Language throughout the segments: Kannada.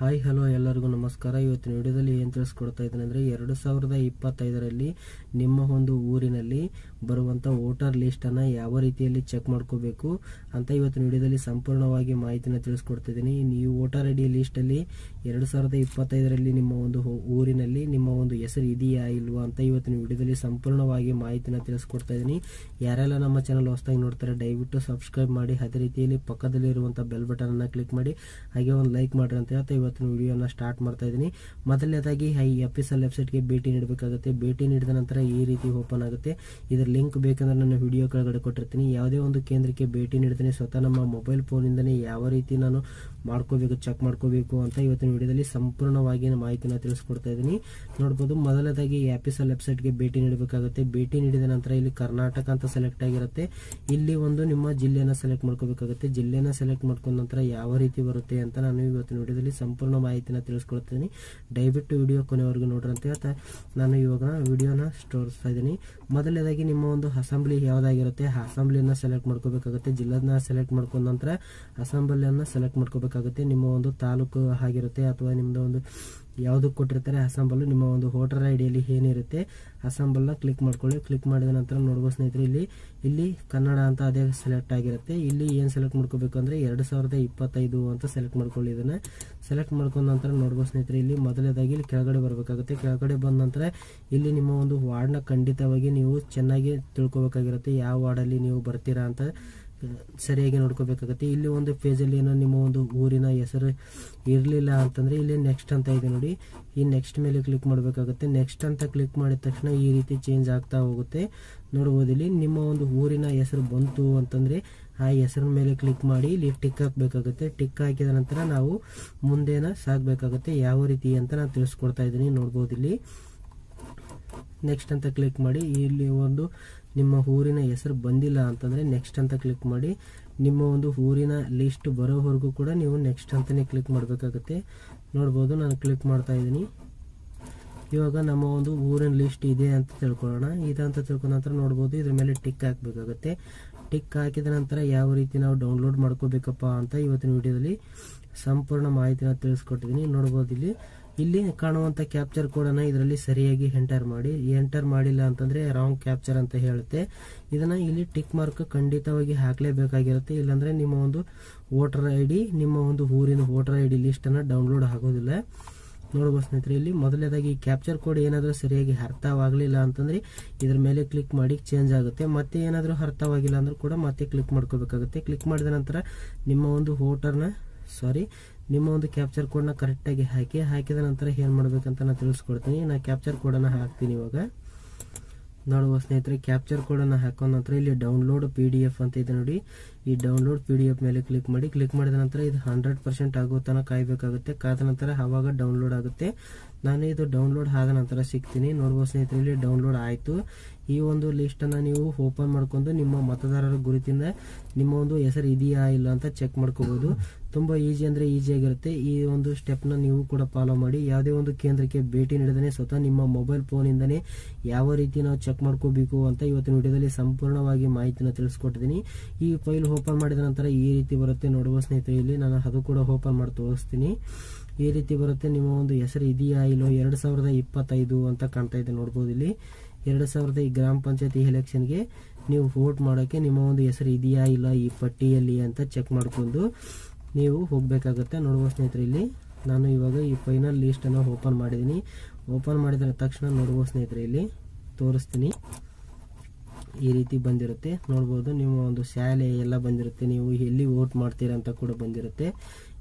ಹಾಯ್ ಹಲೋ ಎಲ್ಲರಿಗೂ ನಮಸ್ಕಾರ. ಇವತ್ತಿನ ವಿಡಿಯೋದಲ್ಲಿ ಏನು ತಿಳಿಸ್ಕೊಡ್ತಾ ಇದ್ದೀನಿ ಅಂದರೆ 2025ರಲ್ಲಿ ನಿಮ್ಮ ಒಂದು ಊರಿನಲ್ಲಿ ಬರುವಂಥ ವೋಟರ್ ಲಿಸ್ಟನ್ನು ಯಾವ ರೀತಿಯಲ್ಲಿ ಚೆಕ್ ಮಾಡ್ಕೋಬೇಕು ಅಂತ ಇವತ್ತಿನ ವಿಡಿಯೋದಲ್ಲಿ ಸಂಪೂರ್ಣವಾಗಿ ಮಾಹಿತಿನ ತಿಳಿಸ್ಕೊಡ್ತಿದ್ದೀನಿ. ಈ ವೋಟರ್ ಐ ಡಿ ಲಿಸ್ಟಲ್ಲಿ 2025ರಲ್ಲಿ ನಿಮ್ಮ ಒಂದು ಊರಿನಲ್ಲಿ ನಿಮ್ಮ ಒಂದು ಹೆಸರು ಇದೆಯಾ ಇಲ್ವಾ ಅಂತ ಇವತ್ತಿನ ವಿಡಿಯೋದಲ್ಲಿ ಸಂಪೂರ್ಣವಾಗಿ ಮಾಹಿತಿನ ತಿಳಿಸ್ಕೊಡ್ತಾ ಇದ್ದೀನಿ. ಯಾರೆಲ್ಲ ನಮ್ಮ ಚಾನಲ್ ಹೊಸದಾಗಿ ನೋಡ್ತಾರೆ ದಯವಿಟ್ಟು ಸಬ್ಸ್ಕ್ರೈಬ್ ಮಾಡಿ, ಅದೇ ರೀತಿಯಲ್ಲಿ ಪಕ್ಕದಲ್ಲಿ ಇರುವಂಥ ಬೆಲ್ ಬಟನ್ ಅನ್ನು ಕ್ಲಿಕ್ ಮಾಡಿ, ಹಾಗೆ ಒಂದು ಲೈಕ್ ಮಾಡ್ರಿ ಅಂತ ಹೇಳ್ತಾ ಇವತ್ತಿನ ವಿಡಿಯೋನ ಸ್ಟಾರ್ಟ್ ಮಾಡ್ತಾ ಇದ್ದೀನಿ. ಮೊದಲನೇದಾಗಿ ಈ ಅಫಿಷಿಯಲ್ ವೆಬ್ಸೈಟ್ಗೆ ಭೇಟಿ ನೀಡಬೇಕಾಗುತ್ತೆ. ಭೇಟಿ ನೀಡಿದ ನಂತರ ಈ ರೀತಿ ಓಪನ್ ಆಗುತ್ತೆ. ಇದರ ಲಿಂಕ್ ಬೇಕಂದ್ರೆ ನಾನು ವಿಡಿಯೋ ಕೆಳಗಡೆ ಕೊಟ್ಟಿರ್ತೀನಿ. ಯಾವುದೇ ಒಂದು ಕೇಂದ್ರಕ್ಕೆ ಭೇಟಿ ನೀಡ್ತೀನಿ ಸ್ವತಃ ನಮ್ಮ ಮೊಬೈಲ್ ಫೋನಿಂದನೇ ಯಾವ ರೀತಿ ನಾನು ಮಾಡ್ಕೋಬೇಕು, ಚೆಕ್ ಮಾಡ್ಕೋಬೇಕು ಅಂತ ಇವತ್ತಿನ ವಿಡಿಯೋದಲ್ಲಿ ಸಂಪೂರ್ಣವಾಗಿ ಮಾಹಿತಿನ ತಿಳಿಸ್ಕೊಡ್ತಾ ಇದ್ದೀನಿ. ನೋಡ್ಬೋದು, ಮೊದಲನೇದಾಗಿ ಈ ಅಫಿಷಿಯಲ್ ವೆಬ್ಸೈಟ್ಗೆ ಭೇಟಿ ನೀಡಬೇಕಾಗುತ್ತೆ. ಭೇಟಿ ನೀಡಿದ ನಂತರ ಇಲ್ಲಿ ಕರ್ನಾಟಕ ಅಂತ ಸೆಲೆಕ್ಟ್ ಆಗಿರುತ್ತೆ. ಇಲ್ಲಿ ಒಂದು ನಿಮ್ಮ ಜಿಲ್ಲೆಯನ್ನು ಸೆಲೆಕ್ಟ್ ಮಾಡ್ಕೋಬೇಕಾಗುತ್ತೆ. ಜಿಲ್ಲೆನ ಸೆಲೆಕ್ಟ್ ಮಾಡ್ಕೊಂಡ ನಂತರ ಯಾವ ರೀತಿ ಬರುತ್ತೆ ಅಂತ ನಾನು ಇವತ್ತಿನ ವಿಡಿಯೋದಲ್ಲಿ ಸಂಪೂರ್ಣ ಮಾಹಿತಿನ ತಿಳಿಸ್ಕೊಡ್ತೀನಿ. ದಯವಿಟ್ಟು ವಿಡಿಯೋ ಕೊನೆವರೆಗೂ ನೋಡ್ರಿ ಅಂತ ಹೇಳ್ತಾ ನಾನು ಇವಾಗ ವಿಡಿಯೋನ ತೋರಿಸ್ತಾ ಇದ್ದೀನಿ. ಮೊದಲನೇದಾಗಿ ನಿಮ್ಮ ಒಂದು ಅಸೆಂಬ್ಲಿ ಯಾವುದಾಗಿರುತ್ತೆ ಅಸೆಂಬ್ಲಿಯನ್ನು ಸೆಲೆಕ್ಟ್ ಮಾಡ್ಕೋಬೇಕಾಗುತ್ತೆ. ಜಿಲ್ಲೆನ ಸೆಲೆಕ್ಟ್ ಮಾಡ್ಕೊಂಡ ನಂತರ ಅಸೆಂಬ್ಲಿಯನ್ನು ಸೆಲೆಕ್ಟ್ ಮಾಡ್ಕೋಬೇಕಾಗುತ್ತೆ. ನಿಮ್ಮ ಒಂದು ತಾಲೂಕು ಆಗಿರುತ್ತೆ ಅಥವಾ ನಿಮ್ಮದು ಒಂದು ಯಾವುದಕ್ಕೆ ಕೊಟ್ಟಿರ್ತಾರೆ ಅಸೆಂಬಲ್, ನಿಮ್ಮ ಒಂದು ವೋಟರ್ ಐ ಡಿಯಲ್ಲಿ ಏನಿರುತ್ತೆ ಅಸೆಂಬಲ್ನ ಕ್ಲಿಕ್ ಮಾಡ್ಕೊಳ್ಳಿ. ಕ್ಲಿಕ್ ಮಾಡಿದ ನಂತರ ನೋಡ್ಬೋದು ಸ್ನೇಹಿತರೆ, ಇಲ್ಲಿ ಕನ್ನಡ ಅಂತ ಅದೇ ಸೆಲೆಕ್ಟ್ ಆಗಿರುತ್ತೆ. ಇಲ್ಲಿ ಏನು ಸೆಲೆಕ್ಟ್ ಮಾಡ್ಕೋಬೇಕು ಅಂದರೆ 2025 ಅಂತ ಸೆಲೆಕ್ಟ್ ಮಾಡ್ಕೊಳ್ಳಿ. ಇದನ್ನು ಸೆಲೆಕ್ಟ್ ಮಾಡ್ಕೊಂಡ ನಂತರ ನೋಡ್ಬೋದು ಸ್ನೇಹಿತರೆ, ಇಲ್ಲಿ ಮೊದಲನೇದಾಗಿ ಇಲ್ಲಿ ಕೆಳಗಡೆ ಬರಬೇಕಾಗುತ್ತೆ. ಕೆಳಗಡೆ ಬಂದ ನಂತರ ಇಲ್ಲಿ ನಿಮ್ಮ ಒಂದು ವಾರ್ಡ್ನ ಖಂಡಿತವಾಗಿ ನೀವು ಚೆನ್ನಾಗಿ ತಿಳ್ಕೊಬೇಕಾಗಿರುತ್ತೆ. ಯಾವ ವಾರ್ಡಲ್ಲಿ ನೀವು ಬರ್ತೀರಾ ಅಂತ ಸರಿಯಾಗಿ ನೋಡ್ಕೋಬೇಕಾಗುತ್ತೆ. ಇಲ್ಲಿ ಒಂದು ಪೇಜಲ್ಲಿ ಏನೋ ನಿಮ್ಮ ಒಂದು ಊರಿನ ಹೆಸರು ಇರಲಿಲ್ಲ ಅಂತಂದರೆ ಇಲ್ಲಿ ನೆಕ್ಸ್ಟ್ ಅಂತ ಇದೆ ನೋಡಿ, ಈ ನೆಕ್ಸ್ಟ್ ಮೇಲೆ ಕ್ಲಿಕ್ ಮಾಡಬೇಕಾಗುತ್ತೆ. ನೆಕ್ಸ್ಟ್ ಅಂತ ಕ್ಲಿಕ್ ಮಾಡಿದ ತಕ್ಷಣ ಈ ರೀತಿ ಚೇಂಜ್ ಆಗ್ತಾ ಹೋಗುತ್ತೆ. ನೋಡ್ಬೋದು, ಇಲ್ಲಿ ನಿಮ್ಮ ಒಂದು ಊರಿನ ಹೆಸರು ಬಂತು ಅಂತಂದರೆ ಆ ಹೆಸರಿನ ಮೇಲೆ ಕ್ಲಿಕ್ ಮಾಡಿ ಇಲ್ಲಿ ಟಿಕ್ ಹಾಕಬೇಕಾಗುತ್ತೆ. ಟಿಕ್ ಹಾಕಿದ ನಂತರ ನಾವು ಮುಂದೇನ ಸಾಗಬೇಕಾಗುತ್ತೆ. ಯಾವ ರೀತಿ ಅಂತ ನಾನು ತಿಳಿಸ್ಕೊಡ್ತಾ ಇದ್ದೀನಿ. ನೋಡ್ಬೋದು, ಇಲ್ಲಿ ನೆಕ್ಸ್ಟ್ ಅಂತ ಕ್ಲಿಕ್ ಮಾಡಿ. ಇಲ್ಲಿ ಒಂದು ನಿಮ್ಮ ಊರಿನ ಹೆಸರು ಬಂದಿಲ್ಲ ಅಂತಂದರೆ ನೆಕ್ಸ್ಟ್ ಅಂತ ಕ್ಲಿಕ್ ಮಾಡಿ. ನಿಮ್ಮ ಒಂದು ಊರಿನ ಲಿಸ್ಟ್ ಬರೋವರೆಗೂ ಕೂಡ ನೀವು ನೆಕ್ಸ್ಟ್ ಅಂತಲೇ ಕ್ಲಿಕ್ ಮಾಡಬೇಕಾಗುತ್ತೆ. ನೋಡ್ಬೋದು, ನಾನು ಕ್ಲಿಕ್ ಮಾಡ್ತಾ ಇದ್ದೀನಿ. ಇವಾಗ ನಮ್ಮ ಒಂದು ಊರಿನ ಲಿಸ್ಟ್ ಇದೆ ಅಂತ ತಿಳ್ಕೊಳ್ಳೋಣ. ಇದೆ ಅಂತ ತಿಳ್ಕೊಂಡ ನಂತರ ನೋಡ್ಬೋದು, ಇದ್ರ ಮೇಲೆ ಟಿಕ್ ಹಾಕಬೇಕಾಗುತ್ತೆ. ಟಿಕ್ ಹಾಕಿದ ನಂತರ ಯಾವ ರೀತಿ ನಾವು ಡೌನ್ಲೋಡ್ ಮಾಡ್ಕೋಬೇಕಪ್ಪ ಅಂತ ಇವತ್ತಿನ ವಿಡಿಯೋದಲ್ಲಿ ಸಂಪೂರ್ಣ ಮಾಹಿತಿನ ತಿಳಿಸ್ಕೊಟ್ಟಿದ್ದೀನಿ. ನೋಡ್ಬೋದು, ಇಲ್ಲಿ ಕಾಣುವಂಥ ಕ್ಯಾಪ್ಚರ್ ಕೋಡನ್ನು ಇದರಲ್ಲಿ ಸರಿಯಾಗಿ ಎಂಟರ್ ಮಾಡಿ. ಎಂಟರ್ ಮಾಡಿಲ್ಲ ಅಂತಂದರೆ ರಾಂಗ್ ಕ್ಯಾಪ್ಚರ್ ಅಂತ ಹೇಳುತ್ತೆ. ಇದನ್ನು ಇಲ್ಲಿ ಟಿಕ್ ಮಾರ್ಕ್ ಖಂಡಿತವಾಗಿ ಹಾಕಲೇಬೇಕಾಗಿರುತ್ತೆ. ಇಲ್ಲಾಂದರೆ ನಿಮ್ಮ ಒಂದು ವೋಟರ್ ಐ ಡಿ, ನಿಮ್ಮ ಒಂದು ಊರಿನ ವೋಟರ್ ಐ ಡಿ ಲಿಸ್ಟನ್ನು ಡೌನ್ಲೋಡ್ ಆಗೋದಿಲ್ಲ. ನೋಡ್ಬೋದು ಸ್ನೇಹಿತರೆ, ಇಲ್ಲಿ ಮೊದಲನೇದಾಗಿ ಕ್ಯಾಪ್ಚರ್ ಕೋಡ್ ಏನಾದರೂ ಸರಿಯಾಗಿ ಅರ್ಥವಾಗಲಿಲ್ಲ ಅಂತಂದರೆ ಇದ್ರ ಮೇಲೆ ಕ್ಲಿಕ್ ಮಾಡಿ ಚೇಂಜ್ ಆಗುತ್ತೆ. ಮತ್ತೆ ಏನಾದರೂ ಅರ್ಥವಾಗಿಲ್ಲ ಅಂದ್ರೂ ಕೂಡ ಮತ್ತೆ ಕ್ಲಿಕ್ ಮಾಡ್ಕೋಬೇಕಾಗುತ್ತೆ. ಕ್ಲಿಕ್ ಮಾಡಿದ ನಂತರ ನಿಮ್ಮ ಒಂದು ನಿಮ್ಮ ಒಂದು ಕ್ಯಾಪ್ಚರ್ ಕೋಡ್ನ ಕರೆಕ್ಟಾಗಿ ಹಾಕಿದ ನಂತರ ಏನು ಮಾಡಬೇಕಂತ ನಾನು ತಿಳಿಸ್ಕೊಡ್ತೀನಿ. ನಾನು ಕ್ಯಾಪ್ಚರ್ ಕೋಡನ್ನು ಹಾಕ್ತೀನಿ. ಇವಾಗ ನೋಡುವ ಸ್ನೇಹಿತರೆ, ಕ್ಯಾಪ್ಚರ್ ಕೋಡನ್ನು ಹಾಕೊಂಡ ನಂತರ ಇಲ್ಲಿ ಡೌನ್ಲೋಡ್ PDF ಅಂತ ಇದೆ ನೋಡಿ, ಈ ಡೌನ್ಲೋಡ್ PDF ಮೇಲೆ ಕ್ಲಿಕ್ ಮಾಡಿ. ಕ್ಲಿಕ್ ಮಾಡಿದ ನಂತರ ಇದು 100% ಆಗೋ ತನಕ ಕಾಯಬೇಕಾಗುತ್ತೆ. ಕಾದ ನಂತರ ಆವಾಗ ಡೌನ್ಲೋಡ್ ಆಗುತ್ತೆ. ನಾನು ಇದು ಡೌನ್ಲೋಡ್ ಆದ ನಂತರ ಸಿಗ್ತೀನಿ. ನೋಡ್ಬೋದು ಸ್ನೇಹಿತರೆ, ಇಲ್ಲಿ ಡೌನ್ಲೋಡ್ ಆಯಿತು. ಈ ಒಂದು ಲಿಸ್ಟನ್ನು ನೀವು ಓಪನ್ ಮಾಡ್ಕೊಂಡು ನಿಮ್ಮ ಮತದಾರರ ಗುರುತಿಂದ ನಿಮ್ಮ ಒಂದು ಹೆಸರು ಇದೆಯಾ ಇಲ್ಲ ಅಂತ ಚೆಕ್ ಮಾಡ್ಕೋಬೋದು. ತುಂಬ ಈಸಿ ಅಂದರೆ ಈಸಿಯಾಗಿರುತ್ತೆ. ಈ ಒಂದು ಸ್ಟೆಪ್ನ ನೀವು ಕೂಡ ಫಾಲೋ ಮಾಡಿ. ಯಾವುದೇ ಒಂದು ಕೇಂದ್ರಕ್ಕೆ ಭೇಟಿ ನೀಡದೇ ಸ್ವತಃ ನಿಮ್ಮ ಮೊಬೈಲ್ ಫೋನಿಂದನೇ ಯಾವ ರೀತಿ ನಾವು ಚೆಕ್ ಮಾಡ್ಕೋಬೇಕು ಅಂತ ಇವತ್ತಿನ ವಿಡಿಯೋದಲ್ಲಿ ಸಂಪೂರ್ಣವಾಗಿ ಮಾಹಿತಿನ ತಿಳಿಸ್ಕೊಟ್ಟಿದ್ದೀನಿ. ಈ ಫೈಲ್ ಓಪನ್ ಮಾಡಿದ ನಂತರ ಈ ರೀತಿ ಬರುತ್ತೆ. ನೋಡುವ ಸ್ನೇಹಿತರೆ, ಇಲ್ಲಿ ನಾನು ಅದು ಕೂಡ ಓಪನ್ ಮಾಡಿ ತೋರಿಸ್ತೀನಿ. ಈ ರೀತಿ ಬರುತ್ತೆ. ನಿಮ್ಮ ಒಂದು ಹೆಸರು ಇದೆಯಾ ಇಲ್ಲೋ 2025 ಅಂತ ಕಾಣ್ತಾ ಇದೆ. ನೋಡ್ಬೋದು, ಇಲ್ಲಿ 2000 ಈ ಗ್ರಾಮ ಪಂಚಾಯತಿ ಎಲೆಕ್ಷನ್ಗೆ ನೀವು ವೋಟ್ ಮಾಡೋಕ್ಕೆ ನಿಮ್ಮ ಒಂದು ಹೆಸರು ಇದೆಯಾ ಇಲ್ಲ ಈ ಪಟ್ಟಿಯಲ್ಲಿ ಅಂತ ಚೆಕ್ ಮಾಡಿಕೊಂಡು ನೀವು ಹೋಗಬೇಕಾಗುತ್ತೆ. ನೋಡುವ ಸ್ನೇಹಿತರೆ, ಇಲ್ಲಿ ನಾನು ಇವಾಗ ಈ ಫೈನಲ್ ಲಿಸ್ಟನ್ನು ಓಪನ್ ಮಾಡಿದ್ದೀನಿ. ಓಪನ್ ಮಾಡಿದ ತಕ್ಷಣ ನೋಡುವ ಸ್ನೇಹಿತರೆ, ಇಲ್ಲಿ ತೋರಿಸ್ತೀನಿ. ಈ ರೀತಿ ಬಂದಿರುತ್ತೆ. ನೋಡ್ಬೋದು, ನಿಮ್ಮ ಒಂದು ಶಾಲೆ ಎಲ್ಲ ಬಂದಿರುತ್ತೆ. ನೀವು ಎಲ್ಲಿ ವೋಟ್ ಮಾಡ್ತೀರಾ ಅಂತ ಕೂಡ ಬಂದಿರುತ್ತೆ.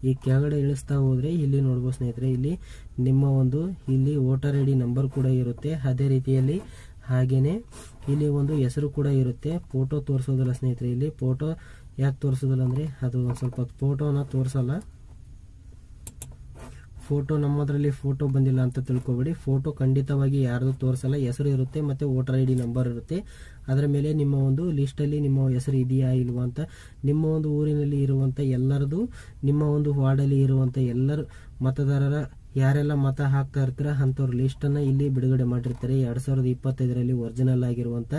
ಈ ಕೆಳಗಡೆ ಇಳಿಸ್ತಾ ಹೋದರೆ ಇಲ್ಲಿ ನೋಡ್ಬೋದು ಸ್ನೇಹಿತರೆ, ಇಲ್ಲಿ ನಿಮ್ಮ ಒಂದು ಇಲ್ಲಿ ವೋಟರ್ ಐ ಡಿ ನಂಬರ್ ಕೂಡ ಇರುತ್ತೆ. ಅದೇ ರೀತಿಯಲ್ಲಿ ಹಾಗೇನೆ ಇಲ್ಲಿ ಒಂದು ಹೆಸರು ಕೂಡ ಇರುತ್ತೆ. ಫೋಟೋ ತೋರಿಸೋದಿಲ್ಲ ಸ್ನೇಹಿತರೆ. ಇಲ್ಲಿ ಫೋಟೋ ಯಾಕೆ ತೋರಿಸೋದಿಲ್ಲ ಅಂದರೆ ಅದು ಒಂದು ಸ್ವಲ್ಪ ಫೋಟೋನ ತೋರಿಸಲ್ಲ. ಫೋಟೋ ನಮ್ಮದ್ರಲ್ಲಿ ಫೋಟೋ ಬಂದಿಲ್ಲ ಅಂತ ತಿಳ್ಕೊಬೇಡಿ. ಫೋಟೋ ಖಂಡಿತವಾಗಿ ಯಾರ್ದು ತೋರಿಸಲ್ಲ. ಹೆಸರು ಇರುತ್ತೆ ಮತ್ತು ವೋಟರ್ ಐ ಡಿ ನಂಬರ್ ಇರುತ್ತೆ. ಅದರ ಮೇಲೆ ನಿಮ್ಮ ಒಂದು ಲಿಸ್ಟಲ್ಲಿ ನಿಮ್ಮ ಹೆಸರು ಇದೆಯಾ ಇಲ್ವಾ ಅಂತ, ನಿಮ್ಮ ಒಂದು ಊರಿನಲ್ಲಿ ಇರುವಂಥ ಎಲ್ಲರದು, ನಿಮ್ಮ ಒಂದು ವಾರ್ಡಲ್ಲಿ ಇರುವಂಥ ಎಲ್ಲರ ಮತದಾರರ ಯಾರೆಲ್ಲ ಮತ ಹಾಕ್ತಾ ಇರ್ತೀರ ಅಂಥವ್ರ ಲಿಸ್ಟನ್ನು ಇಲ್ಲಿ ಬಿಡುಗಡೆ ಮಾಡಿರ್ತಾರೆ. 2025ರಲ್ಲಿ ಒರಿಜಿನಲ್ ಆಗಿರುವಂಥ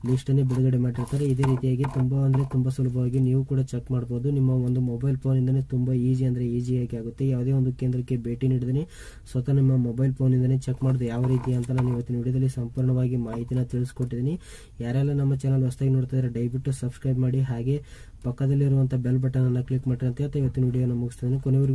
ಲಿಸ್ಟನ್ನೇ ಬಿಡುಗಡೆ ಮಾಡಿರ್ತಾರೆ. ಇದೇ ರೀತಿಯಾಗಿ ತುಂಬ ಸುಲಭವಾಗಿ ನೀವು ಕೂಡ ಚೆಕ್ ಮಾಡ್ಬೋದು. ನಿಮ್ಮ ಒಂದು ಮೊಬೈಲ್ ಫೋನಿಂದನೇ ತುಂಬ ಈಸಿಯಾಗಿ ಆಗುತ್ತೆ. ಯಾವುದೇ ಒಂದು ಕೇಂದ್ರಕ್ಕೆ ಭೇಟಿ ನೀಡಿದ್ರೆ ಸ್ವತಃ ನಿಮ್ಮ ಮೊಬೈಲ್ ಫೋನಿಂದನೇ ಚೆಕ್ ಮಾಡೋದು ಯಾವ ರೀತಿ ಅಂತ ನಾನು ಇವತ್ತಿನ ವಿಡಿಯೋದಲ್ಲಿ ಸಂಪೂರ್ಣವಾಗಿ ಮಾಹಿತಿನ ತಿಳಿಸ್ಕೊಟ್ಟಿದ್ದೀನಿ. ಯಾರೆಲ್ಲ ನಮ್ಮ ಚಾನಲ್ ಹೊಸದಾಗಿ ನೋಡ್ತಾ ಇದ್ದಾರೆ ದಯವಿಟ್ಟು ಸಬ್ಸ್ಕ್ರೈಬ್ ಮಾಡಿ, ಹಾಗೆ ಪಕ್ಕದಲ್ಲಿರುವಂಥ ಬೆಲ್ ಬಟನ್ ಅನ್ನು ಕ್ಲಿಕ್ ಮಾಡಿ ಅಂತ ಇವತ್ತಿನ ವಿಡಿಯೋನ ಮುಗಿಸ್ತೀನಿ. ಕೊನೆವರೆಗೂ